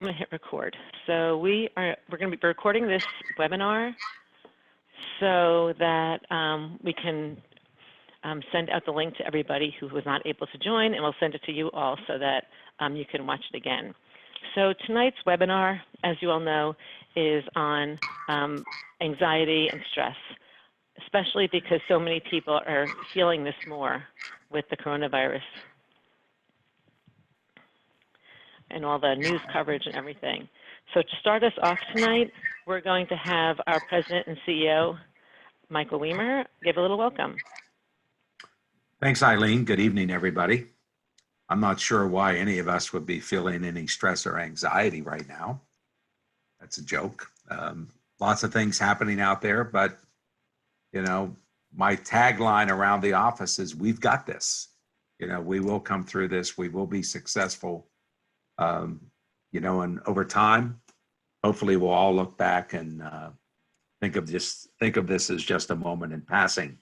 I'm going to hit record. So we're going to be recording this webinar so that we can send out the link to everybody who was not able to join, and we'll send it to you all so that you can watch it again. So tonight's webinar, as you all know, is on anxiety and stress, especially because so many people are feeling this more with the coronavirus and all the news coverage and everything. So to start us off tonight, we're going to have our President and CEO, Michael Weimer, give a little welcome. Thanks, Eileen. Good evening, everybody. I'm not sure why any of us would be feeling any stress or anxiety right now. That's a joke. Lots of things happening out there, but you know, my tagline around the office is, we've got this. You know, we will come through this. We will be successful. You know, and over time, hopefully we'll all look back and think of this as just a moment in passing.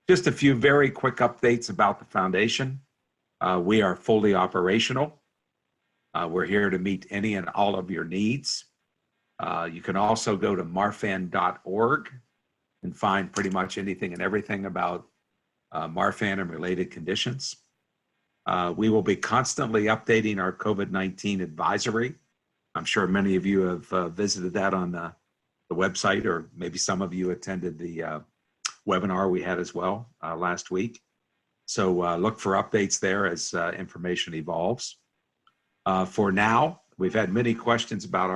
Just a few very quick updates about the foundation. We are fully operational. We're here to meet any and all of your needs. You can also go to marfan.org and find pretty much anything and everything about Marfan and related conditions. We will be constantly updating our COVID-19 advisory. I'm sure many of you have visited that on the website, or maybe some of you attended the webinar we had as well last week. So look for updates there as information evolves. For now, we've had many questions about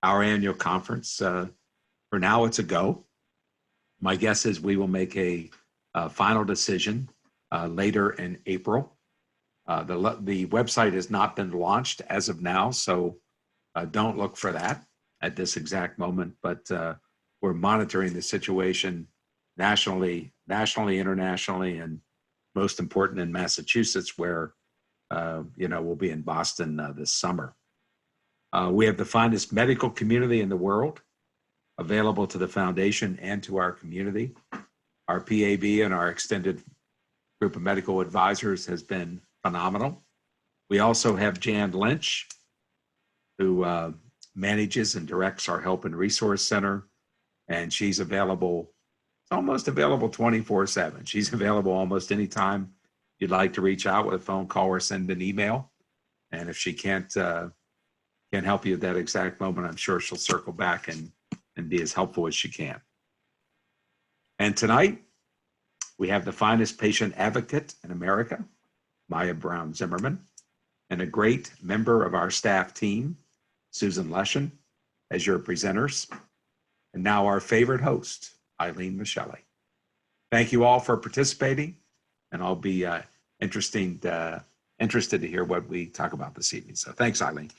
our annual conference. For now, it's a go. My guess is we will make a final decision later in April. The website has not been launched as of now, so don't look for that at this exact moment, but we're monitoring the situation nationally, internationally, and most important in Massachusetts, where you know, we'll be in Boston this summer. We have the finest medical community in the world available to the foundation and to our community. Our PAB and our extended group of medical advisors has been phenomenal. We also have Jan Lynch, who manages and directs our Help and Resource Center, and she's available, almost available 24/7. She's available almost anytime you'd like to reach out with a phone call or send an email. And if she can't help you at that exact moment, I'm sure she'll circle back and be as helpful as she can. And tonight, we have the finest patient advocate in America, Maya Brown-Zimmerman, and a great member of our staff team, Susan Leshen, as your presenters. And now our favorite host, Eileen Michelle. Thank you all for participating, and I'll be interested to hear what we talk about this evening. So thanks, Eileen.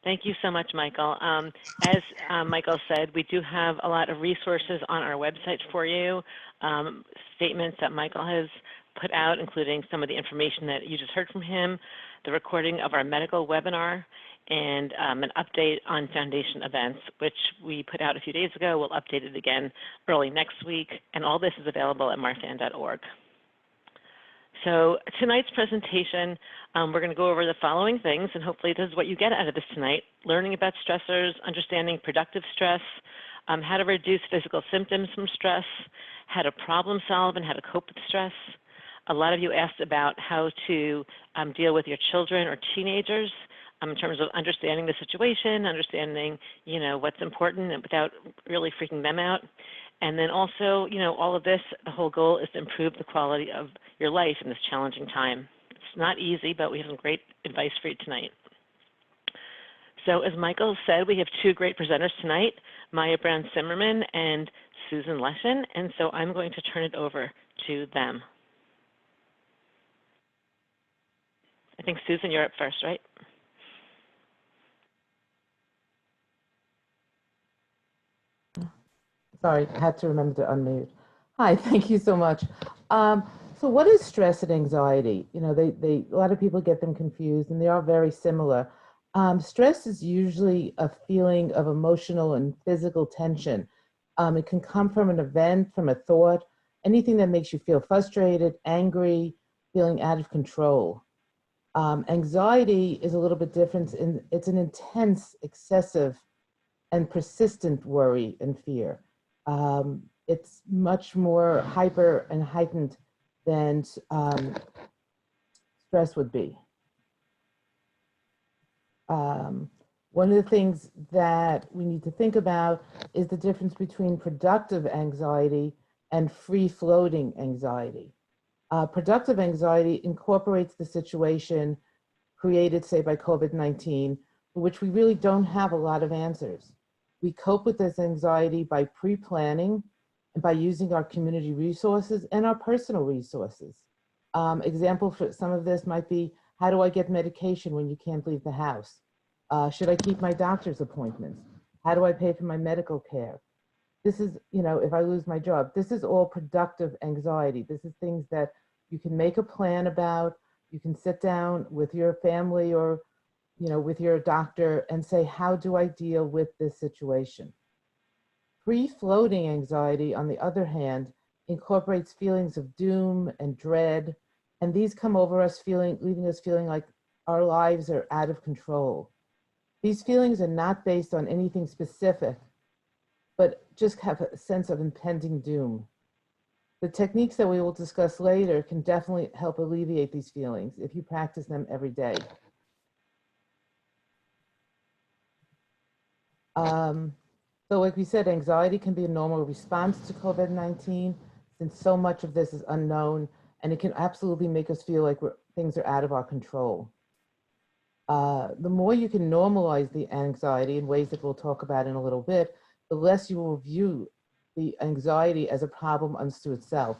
Thank you so much, Michael. As Michael said, we do have a lot of resources on our website for you, statements that Michael has put out, including some of the information that you just heard from him, the recording of our medical webinar, and an update on foundation events, which we put out a few days ago. We'll update it again early next week, and all this is available at marfan.org. So tonight's presentation, we're going to go over the following things, and hopefully this is what you get out of this tonight: learning about stressors, understanding productive stress, how to reduce physical symptoms from stress, how to problem solve and how to cope with stress. A lot of you asked about how to deal with your children or teenagers in terms of understanding the situation, understanding, you know, what's important and without really freaking them out. And then also, you know, all of this, the whole goal is to improve the quality of your life in this challenging time. It's not easy, but we have some great advice for you tonight. So as Michael said, we have two great presenters tonight, Maya Brown-Zimmerman and Susan Leshen, and so I'm going to turn it over to them. I think, Susan, you're up first, right? Sorry, I had to remember to unmute. Hi, thank you so much. So what is stress and anxiety? You know, a lot of people get them confused, and they are very similar. Stress is usually a feeling of emotional and physical tension. It can come from an event, from a thought, anything that makes you feel frustrated, angry, feeling out of control. Anxiety is a little bit different. It's an intense, excessive, and persistent worry and fear. It's much more hyper and heightened than stress would be. One of the things that we need to think about is the difference between productive anxiety and free-floating anxiety. Productive anxiety incorporates the situation created, say, by COVID-19, for which we really don't have a lot of answers. We cope with this anxiety by pre-planning and by using our community resources and our personal resources. Example for some of this might be, how do I get medication when you can't leave the house? Should I keep my doctor's appointments? How do I pay for my medical care? This is, if I lose my job, this is all productive anxiety. This is things that you can make a plan about. You can sit down with your family or, with your doctor and say, how do I deal with this situation? Free-floating anxiety, on the other hand, incorporates feelings of doom and dread, and these come over us leaving us feeling like our lives are out of control. These feelings are not based on anything specific, but just have a sense of impending doom. The techniques that we will discuss later can definitely help alleviate these feelings if you practice them every day. So like we said, anxiety can be a normal response to COVID-19 since so much of this is unknown, and it can absolutely make us feel like things are out of our control. The more you can normalize the anxiety in ways that we'll talk about in a little bit, the less you will view the anxiety as a problem unto itself.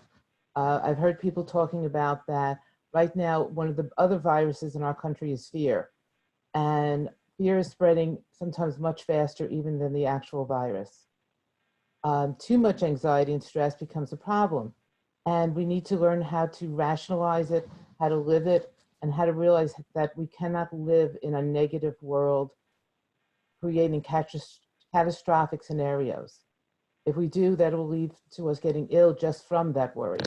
I've heard people talking about that right now. One of the other viruses in our country is fear, and fear is spreading sometimes much faster even than the actual virus. Too much anxiety and stress becomes a problem, and we need to learn how to rationalize it, how to live it, and how to realize that we cannot live in a negative world creating catastrophic scenarios. If we do, that will lead to us getting ill just from that worry.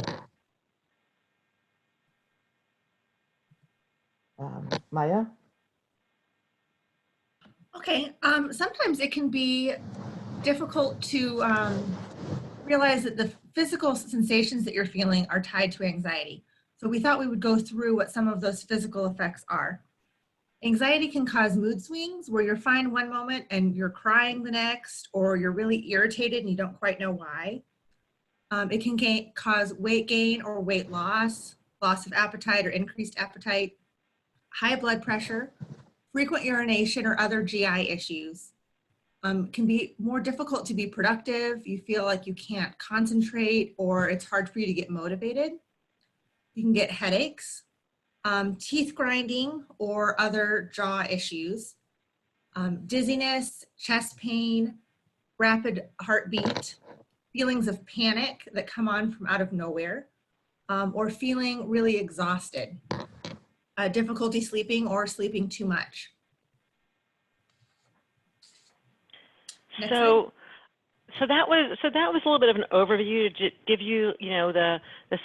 Maya? Okay, sometimes it can be difficult to realize that the physical sensations that you're feeling are tied to anxiety. So we thought we would go through what some of those physical effects are. Anxiety can cause mood swings where you're fine one moment and you're crying the next, or you're really irritated and you don't quite know why. It can cause weight gain or weight loss, loss of appetite or increased appetite, high blood pressure, frequent urination or other GI issues. Can be more difficult to be productive. You feel like you can't concentrate, or it's hard for you to get motivated. You can get headaches, teeth grinding or other jaw issues, dizziness, chest pain, rapid heartbeat, feelings of panic that come on from out of nowhere, or feeling really exhausted, difficulty sleeping or sleeping too much. So that was a little bit of an overview to give you, the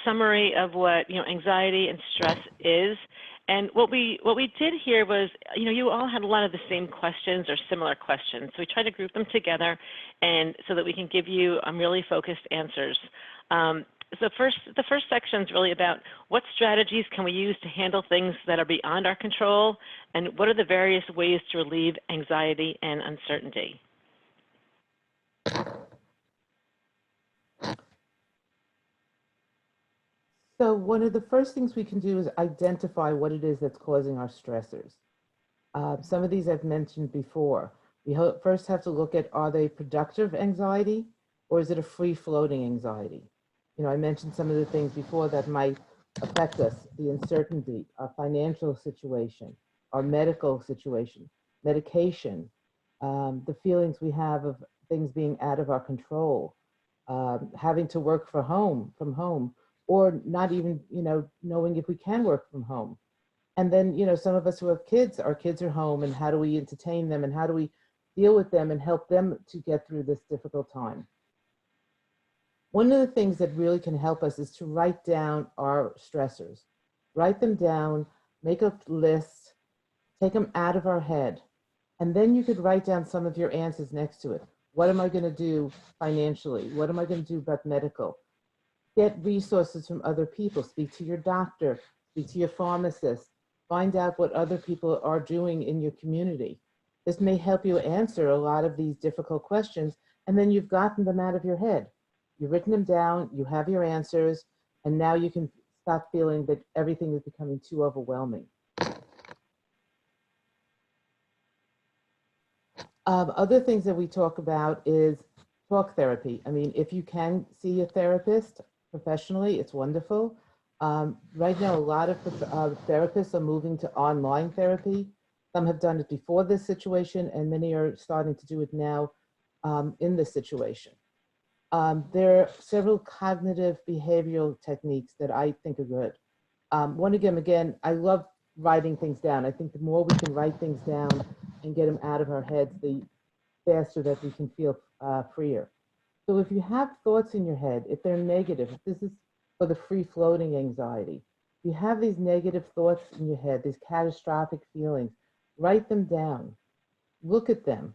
summary of what, anxiety and stress is. And what we did here was, you all had a lot of the same questions or similar questions. So we tried to group them together, and so that we can give you really focused answers. So the first section is really about what strategies can we use to handle things that are beyond our control, and what are the various ways to relieve anxiety and uncertainty. So one of the first things we can do is identify what it is that's causing our stressors. Some of these I've mentioned before. We first have to look at, are they productive anxiety, or is it a free-floating anxiety? I mentioned some of the things before that might affect us: the uncertainty, our financial situation, our medical situation, medication, the feelings we have of things being out of our control, having to work from home, or not even, knowing if we can work from home. And then, some of us who have kids, our kids are home, and how do we entertain them, and how do we deal with them and help them to get through this difficult time? One of the things that really can help us is to write down our stressors. Write them down, make a list, take them out of our head. And then you could write down some of your answers next to it. What am I going to do financially? What am I going to do about medical? Get resources from other people. Speak to your doctor, speak to your pharmacist. Find out what other people are doing in your community. This may help you answer a lot of these difficult questions, and then you've gotten them out of your head. You've written them down, you have your answers, and now you can stop feeling that everything is becoming too overwhelming. Other things that we talk about is talk therapy. I mean, if you can see a therapist professionally, it's wonderful. Right now, a lot of therapists are moving to online therapy. Some have done it before this situation, and many are starting to do it now in this situation. There are several cognitive behavioral techniques that I think are good. One of them, again, I love writing things down. I think the more we can write things down and get them out of our heads, the faster that we can feel freer. So if you have thoughts in your head, if they're negative, if this is for the free-floating anxiety, if you have these negative thoughts in your head, these catastrophic feelings, write them down. Look at them.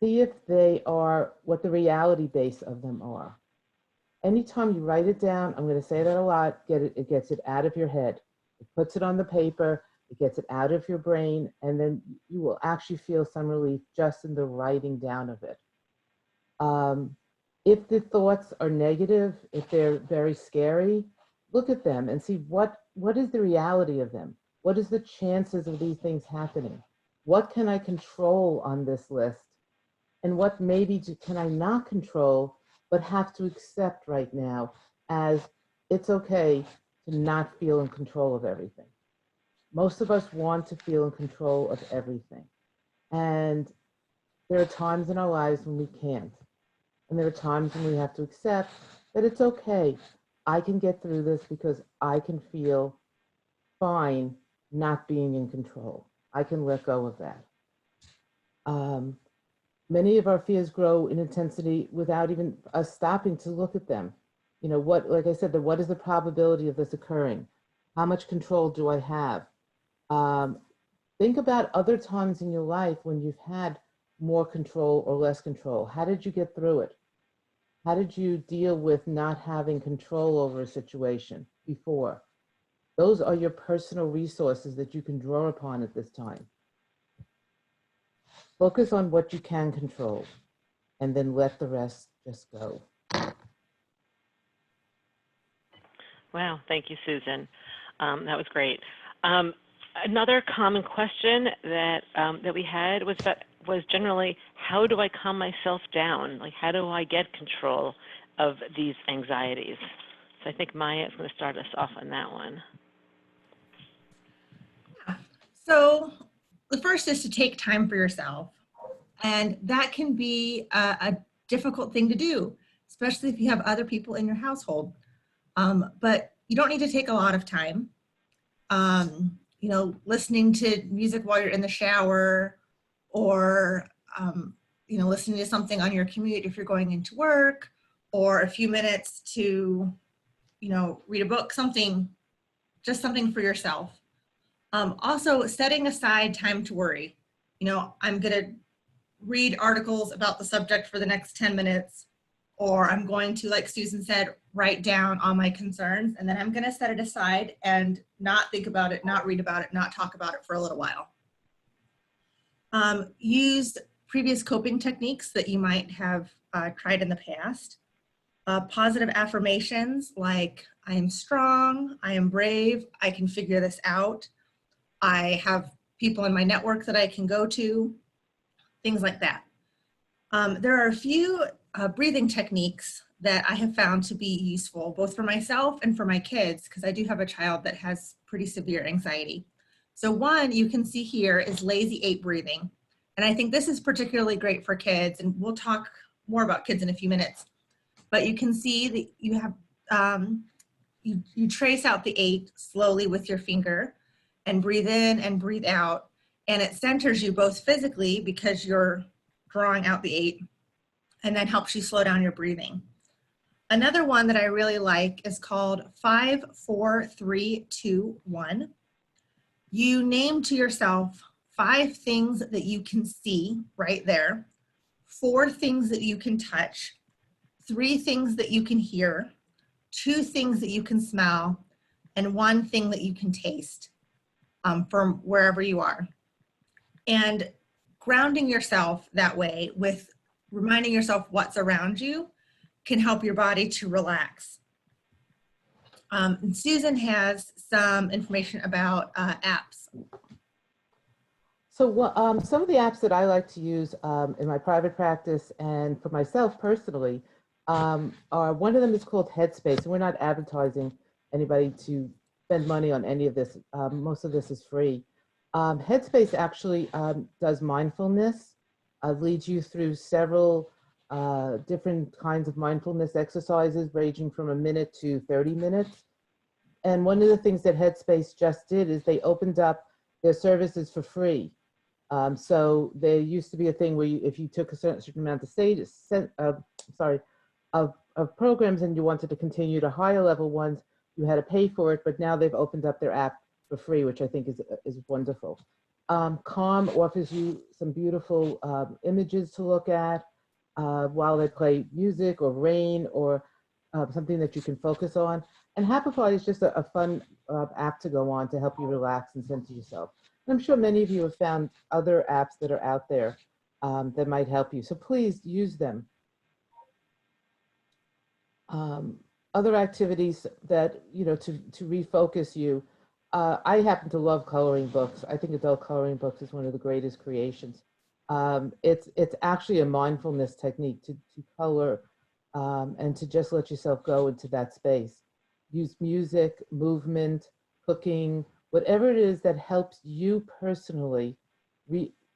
See if they are what the reality base of them are. Anytime you write it down, I'm going to say that a lot, it gets it out of your head. It puts it on the paper, it gets it out of your brain, and then you will actually feel some relief just in the writing down of it. If the thoughts are negative, if they're very scary, look at them and see what is the reality of them? What is the chances of these things happening? What can I control on this list? And what maybe can I not control, but have to accept right now as it's okay to not feel in control of everything. Most of us want to feel in control of everything. And there are times in our lives when we can't. And there are times when we have to accept that it's okay. I can get through this because I can feel fine not being in control. I can let go of that. Many of our fears grow in intensity without even us stopping to look at them. You know, like I said, what is the probability of this occurring? How much control do I have? Think about other times in your life when you've had more control or less control. How did you get through it? How did you deal with not having control over a situation before? Those are your personal resources that you can draw upon at this time. Focus on what you can control and then let the rest just go. Wow, thank you, Susan. That was great. Another common question that we had was generally, how do I calm myself down? Like, how do I get control of these anxieties? So I think Maya is going to start us off on that one. So the first is to take time for yourself. And that can be a difficult thing to do, especially if you have other people in your household. But you don't need to take a lot of time. You know, listening to music while you're in the shower, or, you know, listening to something on your commute if you're going into work, or a few minutes to, you know, read a book, just something for yourself. Also, setting aside time to worry. You know, I'm going to read articles about the subject for the next 10 minutes, or I'm going to, like Susan said, write down all my concerns, and then I'm going to set it aside and not think about it, not read about it, not talk about it for a little while. Use previous coping techniques that you might have tried in the past. Positive affirmations like, I am strong, I am brave, I can figure this out. I have people in my network that I can go to, things like that. There are a few breathing techniques that I have found to be useful, both for myself and for my kids, because I do have a child that has pretty severe anxiety. So one you can see here is lazy 8 breathing. And I think this is particularly great for kids, and we'll talk more about kids in a few minutes. But you can see that you have, you trace out the 8 slowly with your finger, and breathe in and breathe out. And it centers you both physically because you're drawing out the 8, and then helps you slow down your breathing. Another one that I really like is called 5, 4, 3, 2, 1. You name to yourself 5 things that you can see right there, 4 things that you can touch, 3 things that you can hear, 2 things that you can smell, and 1 thing that you can taste from wherever you are. And grounding yourself that way with reminding yourself what's around you can help your body to relax. And Susan has some information about apps. So some of the apps that I like to use in my private practice and for myself personally are, one of them is called Headspace, and we're not advertising anybody to spend money on any of this. Most of this is free. Headspace actually does mindfulness, leads you through several different kinds of mindfulness exercises ranging from a minute to 30 minutes. And one of the things that Headspace just did is they opened up their services for free. So there used to be a thing where if you took a certain amount of programs and you wanted to continue to higher level ones, you had to pay for it, but now they've opened up their app for free, which I think is wonderful. Calm offers you some beautiful images to look at while they play music or rain or something that you can focus on. And Happify is just a fun app to go on to help you relax and center yourself. And I'm sure many of you have found other apps that are out there that might help you. So please use them. Other activities that, to refocus you. I happen to love coloring books. I think adult coloring books is one of the greatest creations. It's actually a mindfulness technique to color and to just let yourself go into that space. Use music, movement, cooking, whatever it is that helps you personally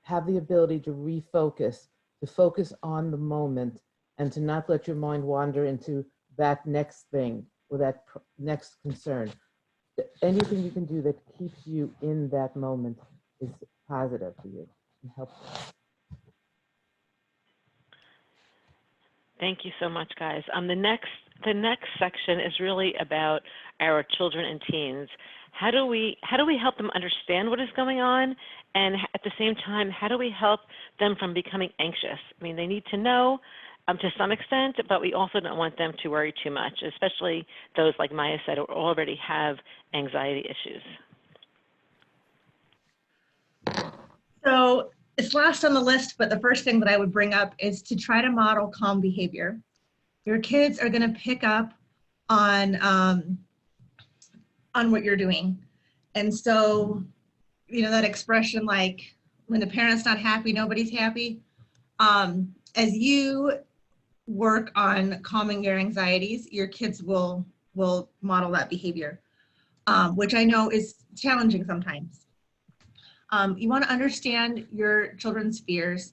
have the ability to refocus, to focus on the moment and to not let your mind wander into that next thing or that next concern. Anything you can do that keeps you in that moment is positive for you and helpful. Thank you so much, guys. The next section is really about our children and teens. How do we help them understand what is going on, and at the same time, how do we help them from becoming anxious? I mean, they need to know to some extent, but we also don't want them to worry too much, especially those, like Maya said, who already have anxiety issues. So it's last on the list, but the first thing that I would bring up is to try to model calm behavior. Your kids are going to pick up on what you're doing. And so, that expression like, when the parent's not happy, nobody's happy. As you work on calming your anxieties, your kids will model that behavior, which I know is challenging sometimes. You want to understand your children's fears.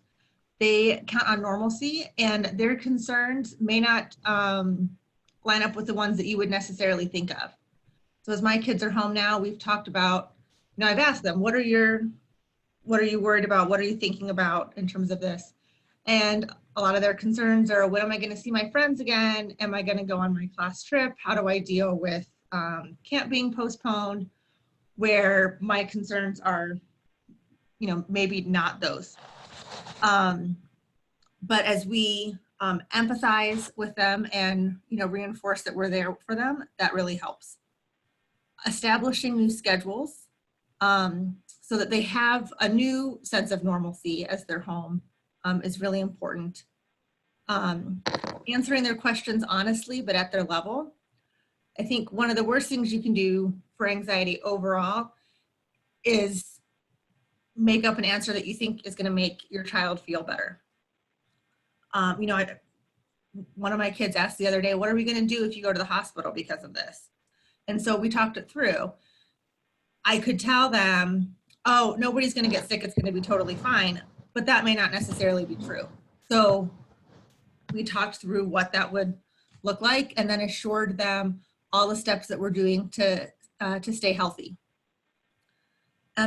They count on normalcy, and their concerns may not line up with the ones that you would necessarily think of. So as my kids are home now, we've talked about, I've asked them, what are you worried about? What are you thinking about in terms of this? And a lot of their concerns are, when am I going to see my friends again? Am I going to go on my class trip? How do I deal with camp being postponed? Where my concerns are, maybe not those. But as we empathize with them and, reinforce that we're there for them, that really helps. Establishing new schedules so that they have a new sense of normalcy as they're home is really important. Answering their questions honestly, but at their level. I think one of the worst things you can do for anxiety overall is make up an answer that you think is going to make your child feel better. One of my kids asked the other day, what are we going to do if you go to the hospital because of this? And so we talked it through. I could tell them, oh, nobody's going to get sick. It's going to be totally fine. But that may not necessarily be true. So we talked through what that would look like and then assured them all the steps that we're doing to stay healthy.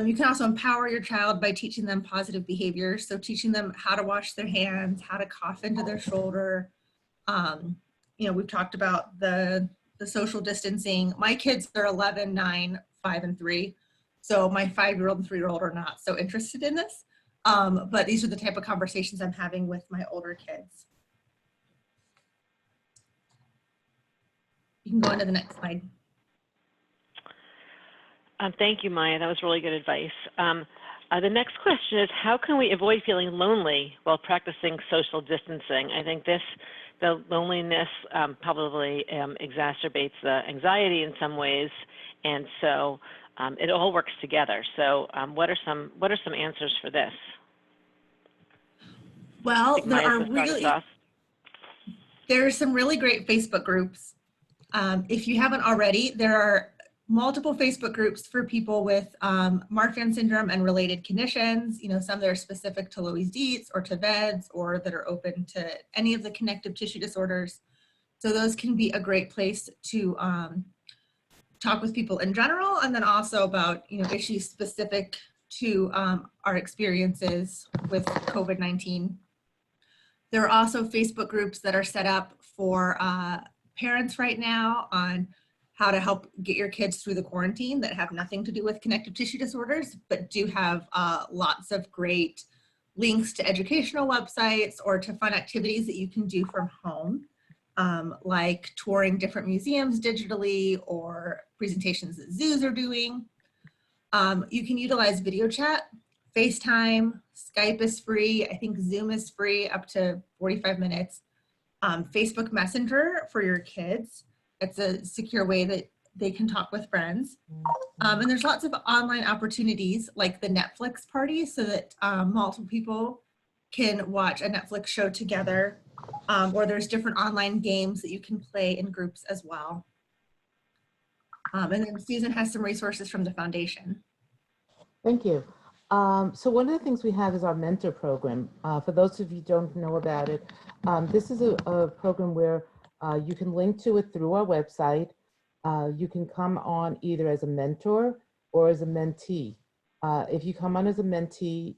You can also empower your child by teaching them positive behaviors. So teaching them how to wash their hands, how to cough into their shoulder, we've talked about the social distancing. My kids are 11, 9, 5, and 3. So my 5-year-old and 3-year-old are not so interested in this. But these are the type of conversations I'm having with my older kids. You can go on to the next slide. Thank you, Maya. That was really good advice. The next question is, how can we avoid feeling lonely while practicing social distancing? I think the loneliness probably exacerbates the anxiety in some ways, and so it all works together. So what are some answers for this? Well, there are some really great Facebook groups. If you haven't already, there are multiple Facebook groups for people with Marfan syndrome and related conditions, some that are specific to Loeys-Dietz or to VEDS, or that are open to any of the connective tissue disorders. So those can be a great place to talk with people in general, and then also about issues specific to our experiences with COVID-19. There are also Facebook groups that are set up for parents right now on how to help get your kids through the quarantine that have nothing to do with connective tissue disorders, but do have lots of great links to educational websites or to fun activities that you can do from home, like touring different museums digitally or presentations that zoos are doing. You can utilize video chat, FaceTime, Skype is free. I think Zoom is free up to 45 minutes. Facebook Messenger for your kids. It's a secure way that they can talk with friends. And there's lots of online opportunities like the Netflix party, so that multiple people can watch a Netflix show together, or there's different online games that you can play in groups as well. And then Susan has some resources from the foundation. Thank you. So one of the things we have is our mentor program. For those of you who don't know about it, this is a program where you can link to it through our website. You can come on either as a mentor or as a mentee. If you come on as a mentee,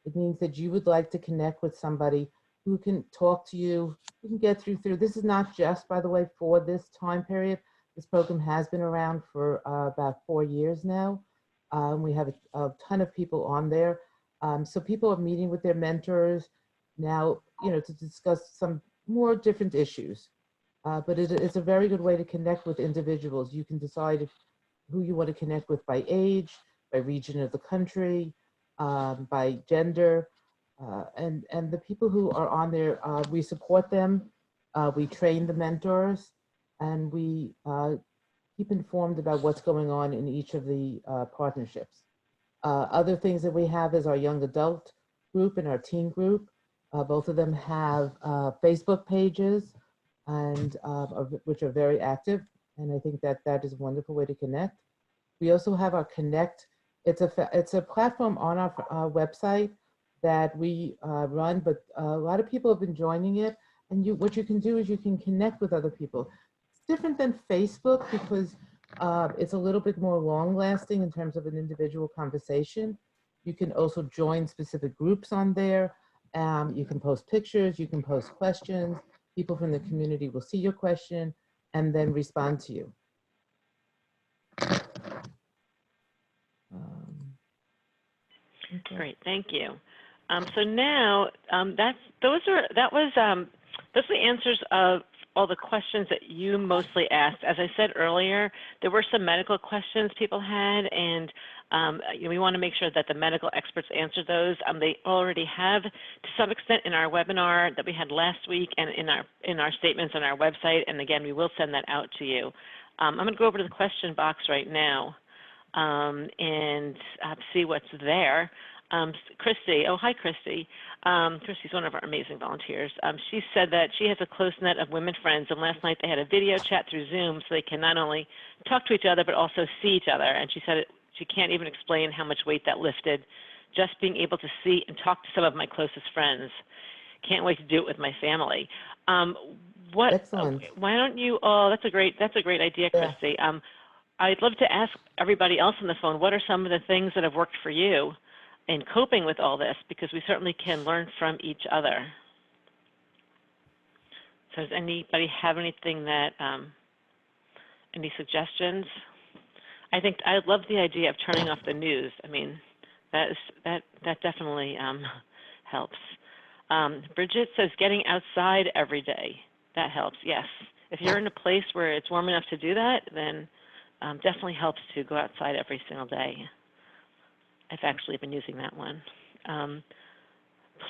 it means that you would like to connect with somebody who can talk to you, who can get through. This is not just, by the way, for this time period. This program has been around for about 4 years now. We have a ton of people on there. So people are meeting with their mentors now, to discuss some more different issues. But it's a very good way to connect with individuals. You can decide who you want to connect with by age, by region of the country, by gender. And the people who are on there, we support them, we train the mentors, and we keep informed about what's going on in each of the partnerships. Other things that we have is our young adult group and our teen group. Both of them have Facebook pages, and which are very active. And I think that is a wonderful way to connect. We also have our Connect. It's a platform on our website that we run, but a lot of people have been joining it. And what you can do is you can connect with other people. It's different than Facebook because it's a little bit more long lasting in terms of an individual conversation. You can also join specific groups on there. You can post pictures, you can post questions. People from the community will see your question and then respond to you. Okay. Great, thank you. So now those are the answers of all the questions that you mostly asked. As I said earlier, there were some medical questions people had, and we want to make sure that the medical experts answer those. They already have, to some extent, in our webinar that we had last week, and in our statements on our website. And again, we will send that out to you. I'm going to go over to the question box right now and see what's there. Christy, oh, hi, Christy. Christy's one of our amazing volunteers. She said that she has a close net of women friends, and last night they had a video chat through Zoom so they can not only talk to each other, but also see each other. And she said she can't even explain how much weight that lifted, just being able to see and talk to some of my closest friends. Can't wait to do it with my family. Excellent. Why don't you all, that's a great idea, Christy. Yeah. I'd love to ask everybody else on the phone, what are some of the things that have worked for you in coping with all this, because we certainly can learn from each other. So does anybody have anything that, any suggestions? I think I love the idea of turning off the news. I mean, that definitely helps. Bridget says getting outside every day. That helps, yes. If you're in a place where it's warm enough to do that, then definitely helps to go outside every single day. I've actually been using that one.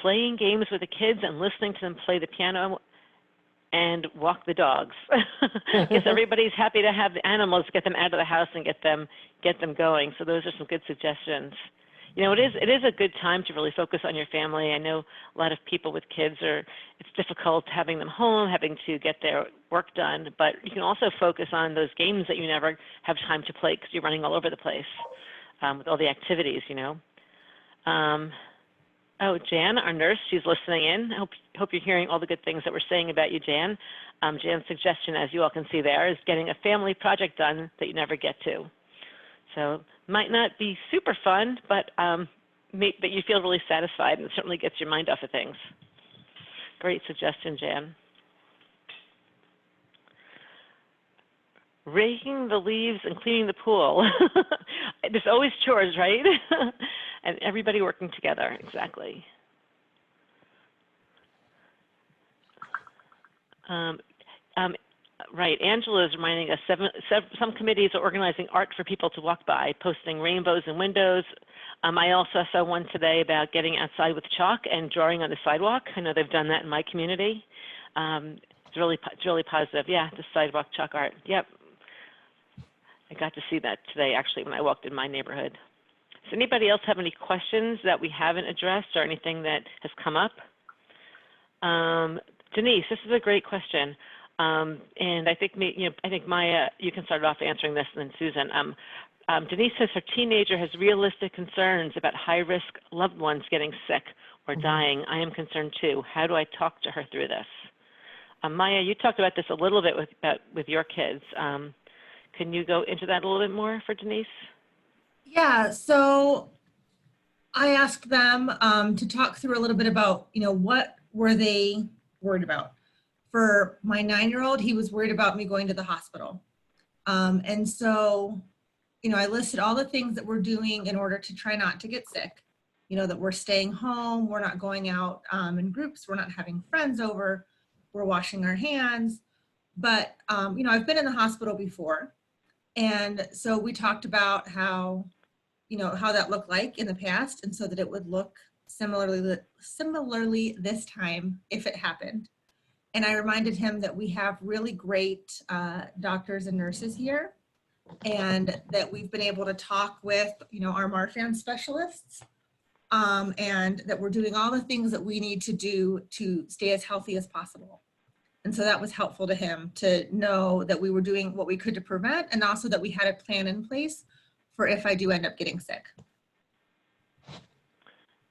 Playing games with the kids and listening to them play the piano and walk the dogs. Because everybody's happy to have the animals, get them out of the house and get them going. So those are some good suggestions. You know, it is a good time to really focus on your family. I know a lot of people with kids it's difficult having them home, having to get their work done, but you can also focus on those games that you never have time to play because you're running all over the place with all the activities, you know. Oh, Jan, our nurse, she's listening in. Hope you're hearing all the good things that we're saying about you, Jan. Jan's suggestion, as you all can see there, is getting a family project done that you never get to. So might not be super fun, but you feel really satisfied, and it certainly gets your mind off of things. Great suggestion, Jan. Raking the leaves and cleaning the pool. There's always chores, right? And everybody working together, exactly. Right, Angela is reminding us some committees are organizing art for people to walk by, posting rainbows and windows. I also saw one today about getting outside with chalk and drawing on the sidewalk. I know they've done that in my community. It's really positive. Yeah, the sidewalk chalk art. Yep. I got to see that today, actually, when I walked in my neighborhood. Does anybody else have any questions that we haven't addressed or anything that has come up? Denise, this is a great question. And I think, I think Maya, you can start off answering this, and then Susan. Denise says her teenager has realistic concerns about high-risk loved ones getting sick or dying. I am concerned too. How do I talk to her through this? Maya, you talked about this a little bit with your kids. Can you go into that a little bit more for Denise? Yeah, so I asked them to talk through a little bit about, what were they worried about? For my 9-year-old, he was worried about me going to the hospital. And so, I listed all the things that we're doing in order to try not to get sick. That we're staying home, we're not going out in groups, we're not having friends over, we're washing our hands. But, I've been in the hospital before. And so we talked about how that looked like in the past, and so that it would look similarly this time if it happened. And I reminded him that we have really great doctors and nurses here, and that we've been able to talk with, our Marfan specialists, and that we're doing all the things that we need to do to stay as healthy as possible. And so that was helpful to him to know that we were doing what we could to prevent, and also that we had a plan in place for if I do end up getting sick.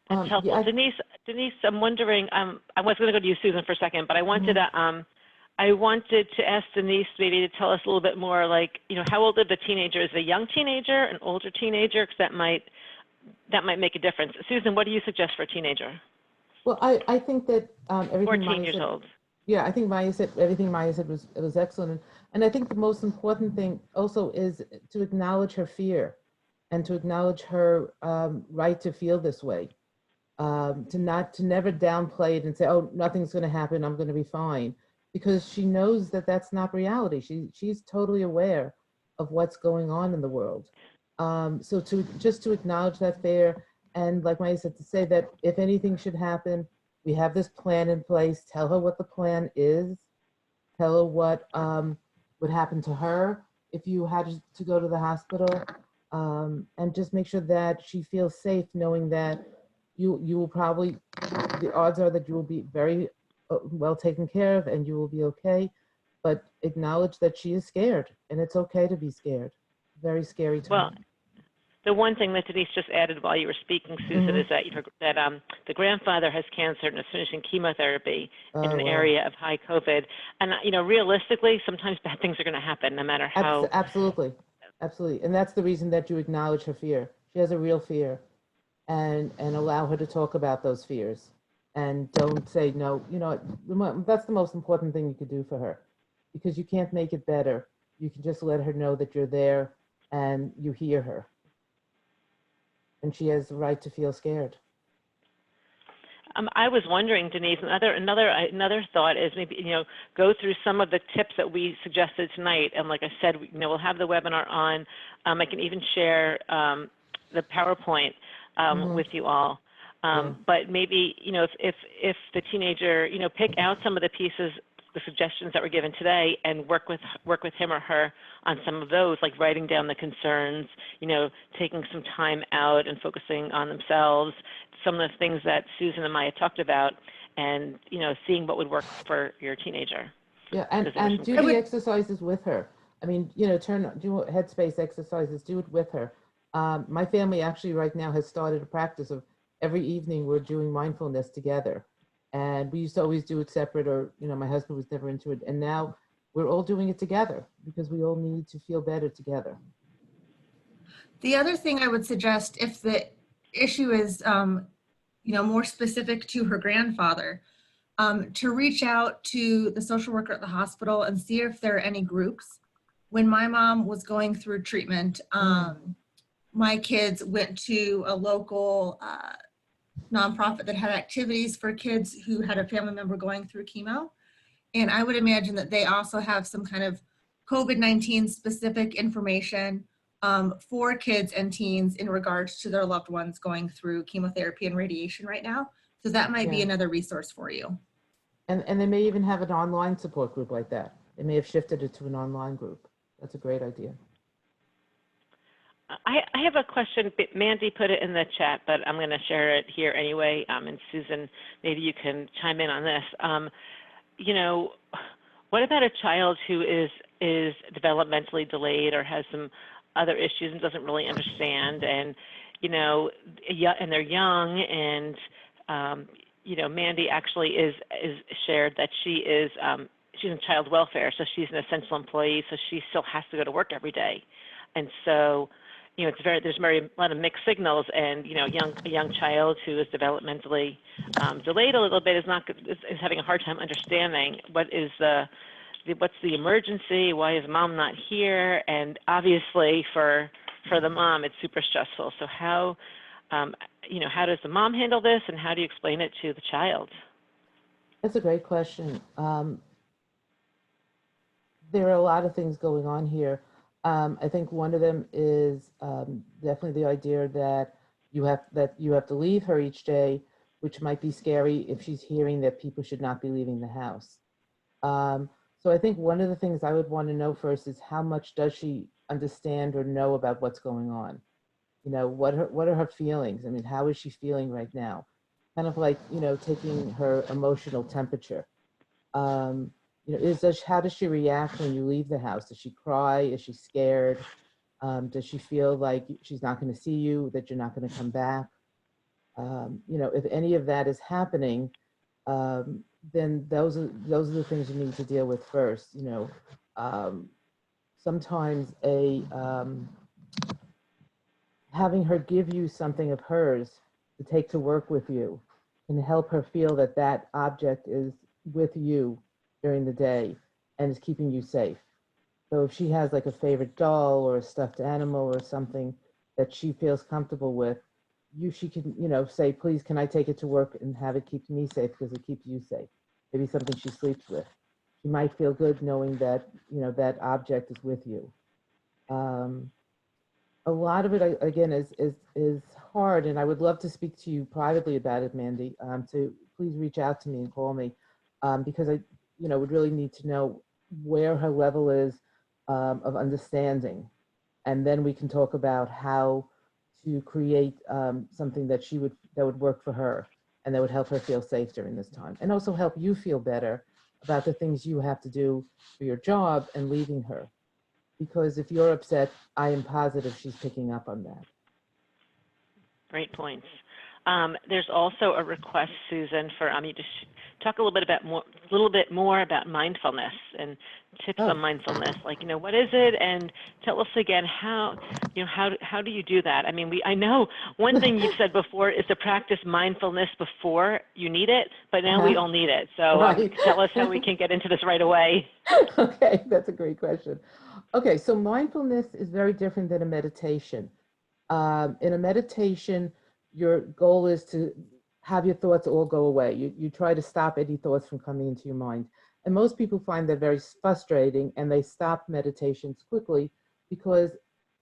That's helpful. Yeah, Denise, I'm wondering, I was going to go to you, Susan, for a second, but I wanted to ask Denise maybe to tell us a little bit more, like, how old is the teenager? Is it a young teenager, an older teenager? Because that might make a difference. Susan, what do you suggest for a teenager? Well, I think that everything 14 years old. Yeah, I think everything Maya said was excellent. And I think the most important thing also is to acknowledge her fear and to acknowledge her right to feel this way. To never downplay it and say, oh, nothing's going to happen, I'm going to be fine, because she knows that that's not reality. She's totally aware of what's going on in the world. So to acknowledge that fear, and like Maya said, to say that if anything should happen, we have this plan in place. Tell her what the plan is. Tell her what would happen to her if you had to go to the hospital, and just make sure that she feels safe, knowing that you will probably, the odds are that you will be very well taken care of and you will be okay, but acknowledge that she is scared, and it's okay to be scared. Very scary time. Well, the one thing that Denise just added while you were speaking, Susan, is that the grandfather has cancer and is finishing chemotherapy in an area of high COVID. And, realistically, sometimes bad things are going to happen no matter how. Absolutely. And that's the reason that you acknowledge her fear. She has a real fear, and allow her to talk about those fears. and don't say no. You know, that's the most important thing you could do for her, because you can't make it better. You can just let her know that you're there and you hear her, and she has the right to feel scared. I was wondering, Denise, another thought is maybe, go through some of the tips that we suggested tonight. And like I said, we'll have the webinar on. I can even share the PowerPoint with you all. But maybe, if the teenager, pick out some of the pieces, the suggestions that were given today, and work with him or her on some of those, like writing down the concerns, taking some time out and focusing on themselves, some of the things that Susan and Maya talked about, and seeing what would work for your teenager. Yeah, and do the exercises with her. I mean, do headspace exercises, do it with her. My family actually right now has started a practice of every evening we're doing mindfulness together. And we used to always do it separate, or, my husband was never into it. And now we're all doing it together because we all need to feel better together. The other thing I would suggest, if the issue is, more specific to her grandfather, to reach out to the social worker at the hospital and see if there are any groups. When my mom was going through treatment, my kids went to a local nonprofit that had activities for kids who had a family member going through chemo. And I would imagine that they also have some kind of COVID-19 specific information for kids and teens in regards to their loved ones going through chemotherapy and radiation right now. So that might be another resource for you. And they may even have an online support group like that. They may have shifted it to an online group. That's a great idea. I have a question. Mandy put it in the chat, but I'm going to share it here anyway. And Susan, maybe you can chime in on this. What about a child who is developmentally delayed or has some other issues and doesn't really understand, and and they're young, and Mandy actually is shared that she's in child welfare, so she's an essential employee, so she still has to go to work every day, and so there's a lot of mixed signals, and a young child who is developmentally delayed a little bit is having a hard time understanding what's the emergency, why is mom not here, and obviously for the mom it's super stressful. So how does the mom handle this, and how do you explain it to the child? That's a great question. There are a lot of things going on here. I think one of them is definitely the idea that you have to leave her each day, which might be scary if she's hearing that people should not be leaving the house. So I think one of the things I would want to know first is how much does she understand or know about what's going on? What are her feelings? I mean, how is she feeling right now? Kind of like, taking her emotional temperature. How does she react when you leave the house? Does she cry? Is she scared? Does she feel like she's not going to see you, that you're not going to come back? If any of that is happening, then those are the things you need to deal with first. Sometimes having her give you something of hers to take to work with you can help her feel that that object is with you during the day and is keeping you safe. So if she has like a favorite doll or a stuffed animal or something that she feels comfortable with, she can, say, please, can I take it to work and have it keep me safe because it keeps you safe? Maybe something she sleeps with. She might feel good knowing that, that object is with you. A lot of it, again, is hard, and I would love to speak to you privately about it, Mandy. So please reach out to me and call me, because I, would really need to know where her level is of understanding, and then we can talk about how to create something that would work for her and that would help her feel safe during this time, and also help you feel better about the things you have to do for your job and leaving her. Because if you're upset, I am positive she's picking up on that. Great points. There's also a request, Susan, for you to talk a little bit more about mindfulness and tips on mindfulness. Like, what is it? And tell us again how do you do that? I mean, I know one thing you've said before is to practice mindfulness before you need it, but now we all need it. So Right. tell us how we can get into this right away. Okay, that's a great question. Okay, so mindfulness is very different than a meditation. In a meditation, your goal is to have your thoughts all go away. You try to stop any thoughts from coming into your mind. And most people find that very frustrating, and they stop meditations quickly because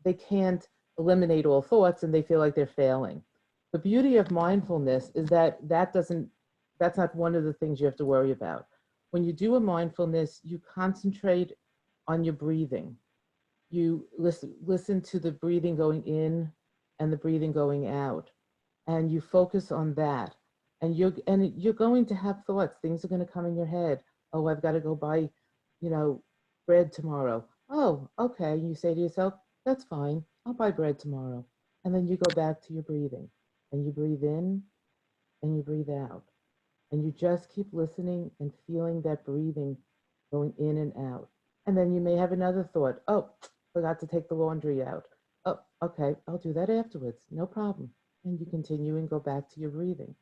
they can't eliminate all thoughts and they feel like they're failing. The beauty of mindfulness is that that's not one of the things you have to worry about. When you do a mindfulness, you concentrate on your breathing. You listen to the breathing going in and the breathing going out, and you focus on that. And you're going to have thoughts. Things are going to come in your head. Oh, I've got to go buy, bread tomorrow. Oh, okay. You say to yourself, that's fine. I'll buy bread tomorrow. And then you go back to your breathing, and you breathe in and you breathe out. And you just keep listening and feeling that breathing going in and out. And then you may have another thought. Oh, forgot to take the laundry out. Oh, okay, I'll do that afterwards. No problem. And you continue and go back to your breathing.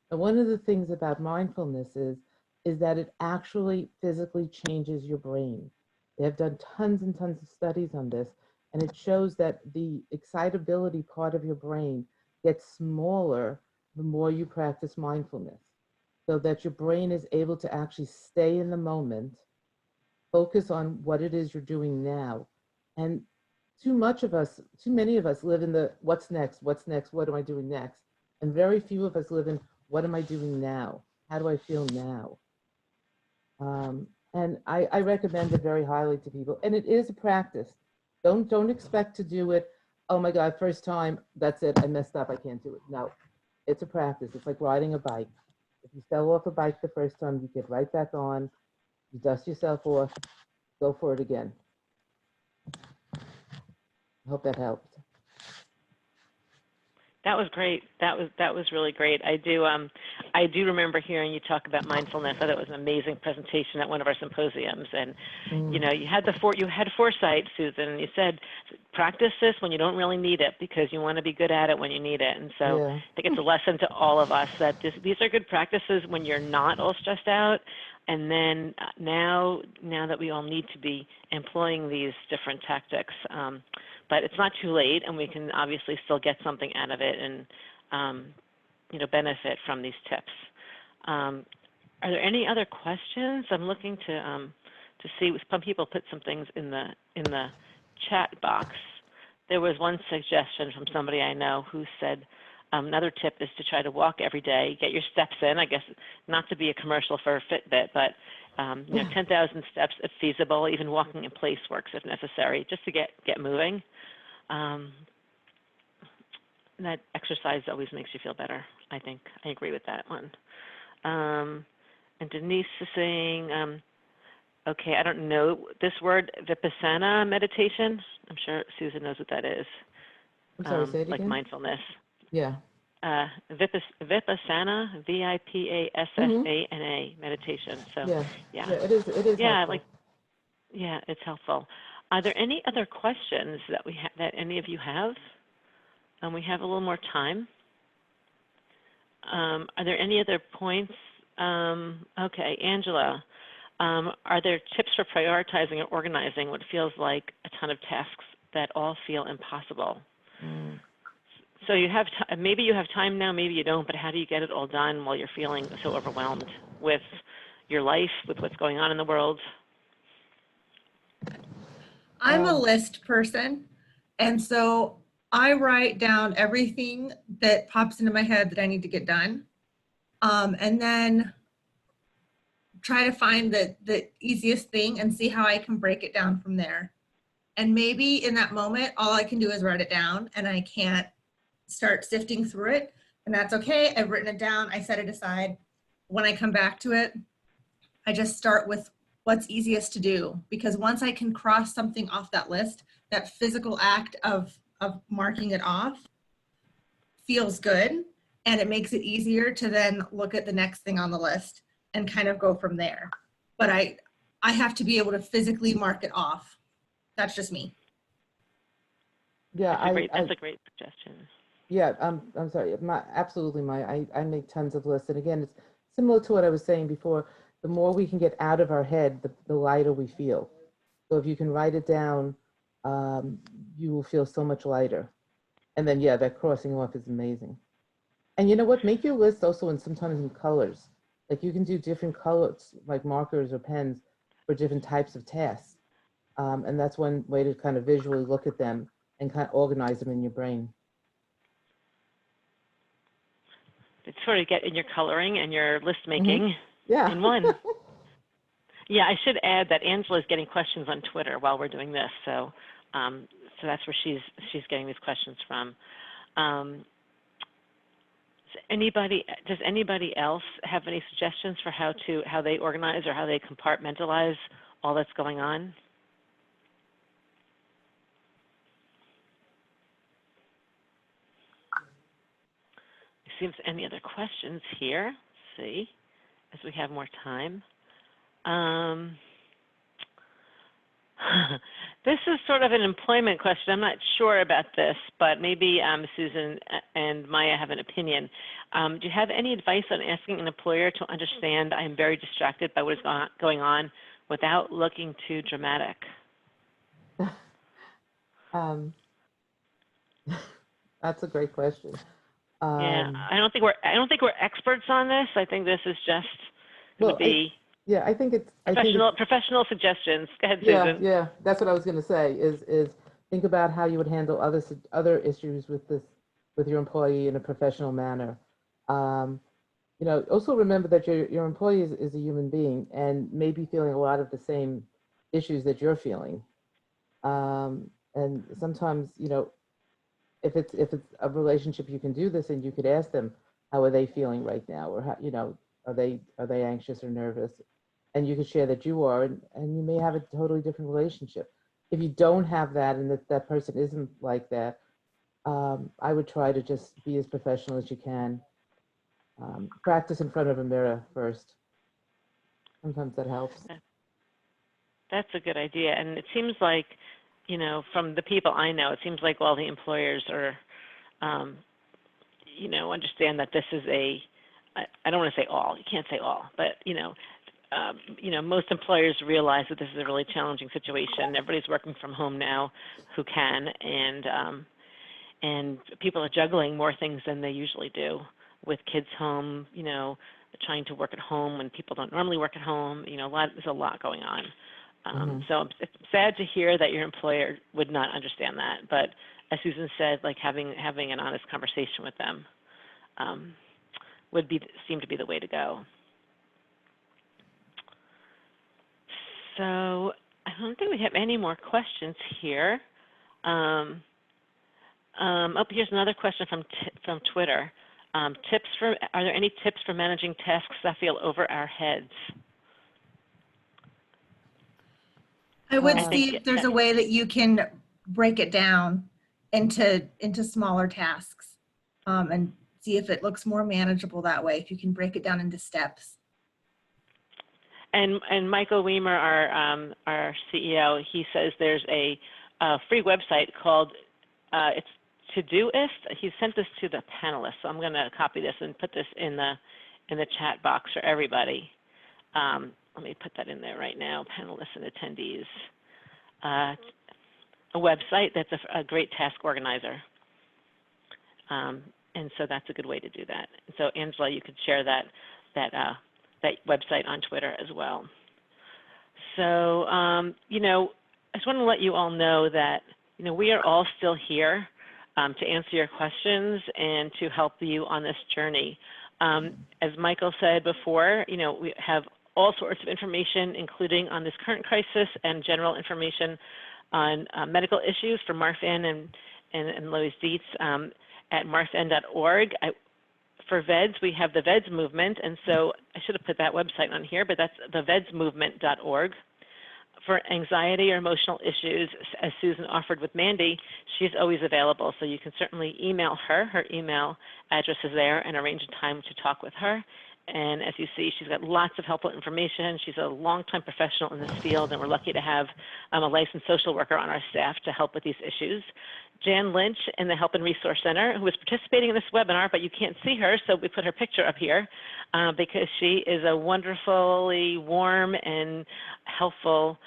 Now, one of the things about mindfulness is that it actually physically changes your brain. They have done tons and tons of studies on this, and it shows that the excitability part of your brain gets smaller the more you practice mindfulness, so that your brain is able to actually stay in the moment, focus on what it is you're doing now. And too many of us live in the what's next, what am I doing next? And very few of us live in what am I doing now? How do I feel now? And I recommend it very highly to people. And it is a practice. Don't expect to do it, oh my God, first time, that's it, I messed up, I can't do it. No, it's a practice. It's like riding a bike. If you fell off a bike the first time, you get right back on, you dust yourself off, go for it again. I hope that helped. That was great. That was really great. I do remember hearing you talk about mindfulness. I thought it was an amazing presentation at one of our symposiums. And you had foresight, Susan. And you said practice this when you don't really need it because you want to be good at it when you need it. And so I think it's a lesson to all of us that these are good practices when you're not all stressed out. And then now that we all need to be employing these different tactics. But it's not too late, and we can obviously still get something out of it and, benefit from these tips. Are there any other questions? I'm looking to see. Some people put some things in the chat box. There was one suggestion from somebody I know who said another tip is to try to walk every day, get your steps in. I guess not to be a commercial for a Fitbit, but 10,000 steps if feasible. Even walking in place works if necessary, just to get moving. That exercise always makes you feel better, I think. I agree with that one. And Denise is saying, okay, I don't know this word, Vipassana meditation. I'm sure Susan knows what that is. I'm sorry, say it like again? mindfulness. Yeah. Vipassana, Vipassana meditation. So yeah, it is helpful. It's helpful. Are there any other questions that any of you have? We have a little more time. Are there any other points? Okay, Angela, are there tips for prioritizing or organizing what feels like a ton of tasks that all feel impossible? So maybe you have time now, maybe you don't, but how do you get it all done while you're feeling so overwhelmed with your life, with what's going on in the world? I'm a list person, and so I write down everything that pops into my head that I need to get done, and then try to find the easiest thing and see how I can break it down from there. And maybe in that moment, all I can do is write it down, and I can't start sifting through it, and that's okay. I've written it down, I set it aside. When I come back to it, I just start with what's easiest to do, because once I can cross something off that list, that physical act of marking it off feels good. and it makes it easier to then look at the next thing on the list and kind of go from there. But I have to be able to physically mark it off. That's just me. Yeah, That's a great suggestion. Yeah, I'm sorry. Absolutely, I make tons of lists, and again, it's similar to what I was saying before. The more we can get out of our head, the lighter we feel. So if you can write it down, you will feel so much lighter. And then, yeah, that crossing off is amazing. And you know what? Make your list also sometimes in colors. Like you can do different colors, like markers or pens, for different types of tasks. And that's one way to kind of visually look at them and kind of organize them in your brain. It's sort of get in your coloring and your list making Yeah. in one. Yeah, I should add that Angela is getting questions on Twitter while we're doing this, so so that's where she's getting these questions from. Does anybody else have any suggestions for how they organize or how they compartmentalize all that's going on? Seems any other questions here? Let's see, as we have more time. This is sort of an employment question. I'm not sure about this, but maybe Susan and Maya have an opinion. Do you have any advice on asking an employer to understand I'm very distracted by what is going on without looking too dramatic? That's a great question. Yeah, I don't think we're experts on this. I think this is just would be I think it's professional suggestions. Go ahead, Susan. Yeah, that's what I was going to say. Is think about how you would handle other issues with your employee in a professional manner. You know, also remember that your employee is a human being and may be feeling a lot of the same issues that you're feeling. And sometimes, you know, if it's a relationship, you can do this and you could ask them, how are they feeling right now? Or how, you know, are they anxious or nervous? And you can share that you are, and you may have a totally different relationship. If you don't have that and that person isn't like that, I would try to just be as professional as you can. Practice in front of a mirror first. Sometimes that helps. That's a good idea. And it seems like, you know, from the people I know, it seems like all the employers are, you know, understand that this is I don't want to say all, you can't say all, but, you know, most employers realize that this is a really challenging situation. Everybody's working from home now who can, and people are juggling more things than they usually do with kids home, you know, trying to work at home when people don't normally work at home. You know, there's a lot going on. So it's sad to hear that your employer would not understand that, but as Susan said, like having an honest conversation with them would seem to be the way to go. So I don't think we have any more questions here. Here's another question from Twitter. Are there any tips for managing tasks that feel over our heads? I would see if there's a way that you can break it down into smaller tasks, and see if it looks more manageable that way, if you can break it down into steps. And Michael Weimer, our CEO, he says there's a free website called it's Todoist. He sent this to the panelists, so I'm going to copy this and put this in the chat box for everybody. Let me put that in there right now, panelists and attendees. A website that's a great task organizer. And so that's a good way to do that. So Angela, you could share that website on Twitter as well. So, you know, I just want to let you all know that, you know, we are all still here to answer your questions and to help you on this journey. As Michael said before, you know, we have all sorts of information, including on this current crisis and general information on medical issues for Marfan and Loeys-Dietz at marfan.org. For VEDS, we have the VEDS movement, and so I should have put that website on here, but that's the vedsmovement.org. For anxiety or emotional issues, as Susan offered with Mandy, she's always available. So you can certainly email her. Her email address is there, and arrange a time to talk with her. And as you see, she's got lots of helpful information. She's a longtime professional in this field, and we're lucky to have a licensed social worker on our staff to help with these issues. Jan Lynch in the Help and Resource Center, who is participating in this webinar, but you can't see her, so we put her picture up here because she is a wonderfully warm and helpful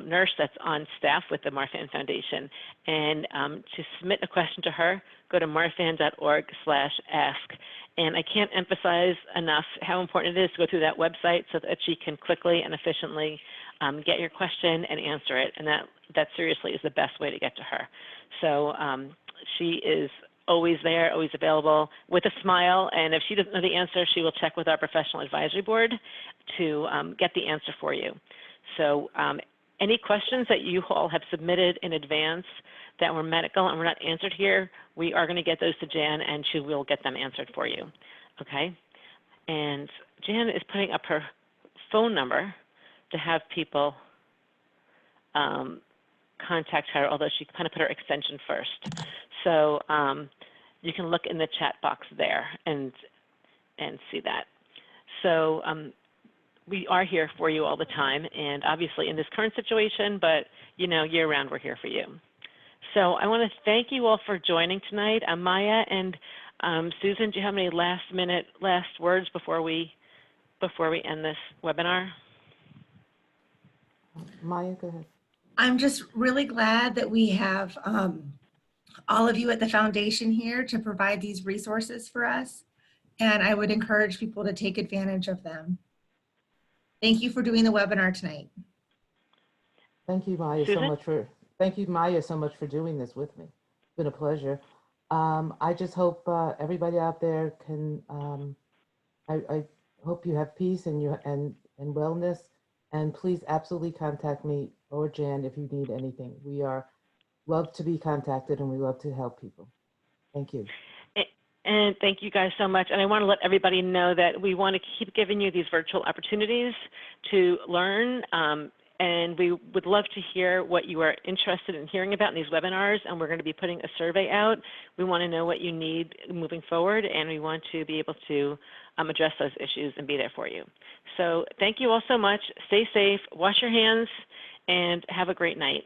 nurse that's on staff with the Marfan Foundation. And to submit a question to her, go to marfan.org/ask. And I can't emphasize enough how important it is to go through that website so that she can quickly and efficiently get your question and answer it. And that seriously is the best way to get to her. So she is always there, always available with a smile. And if she doesn't know the answer, she will check with our professional advisory board to get the answer for you. So any questions that you all have submitted in advance that were medical and were not answered here, we are going to get those to Jan, and she will get them answered for you. Okay? And Jan is putting up her phone number to have people contact her, although she kind of put her extension first. So you can look in the chat box there and see that. So we are here for you all the time, and obviously in this current situation, but you know, year-round we're here for you. So I want to thank you all for joining tonight. Maya and Susan, do you have any last words before we end this webinar? Maya, go ahead. I'm just really glad that we have all of you at the foundation here to provide these resources for us. And I would encourage people to take advantage of them. Thank you for doing the webinar tonight. Thank you, Maya, Susan? so much for, thank you, Maya, so much for doing this with me. It's been a pleasure. I just hope everybody out there can, I hope you have peace and wellness, and please absolutely contact me or Jan if you need anything. We love to be contacted, and we love to help people. Thank you. And thank you guys so much. And I want to let everybody know that we want to keep giving you these virtual opportunities to learn. And we would love to hear what you are interested in hearing about in these webinars. And we're going to be putting a survey out. We want to know what you need moving forward, and we want to be able to address those issues and be there for you. So thank you all so much. Stay safe, wash your hands, and have a great night.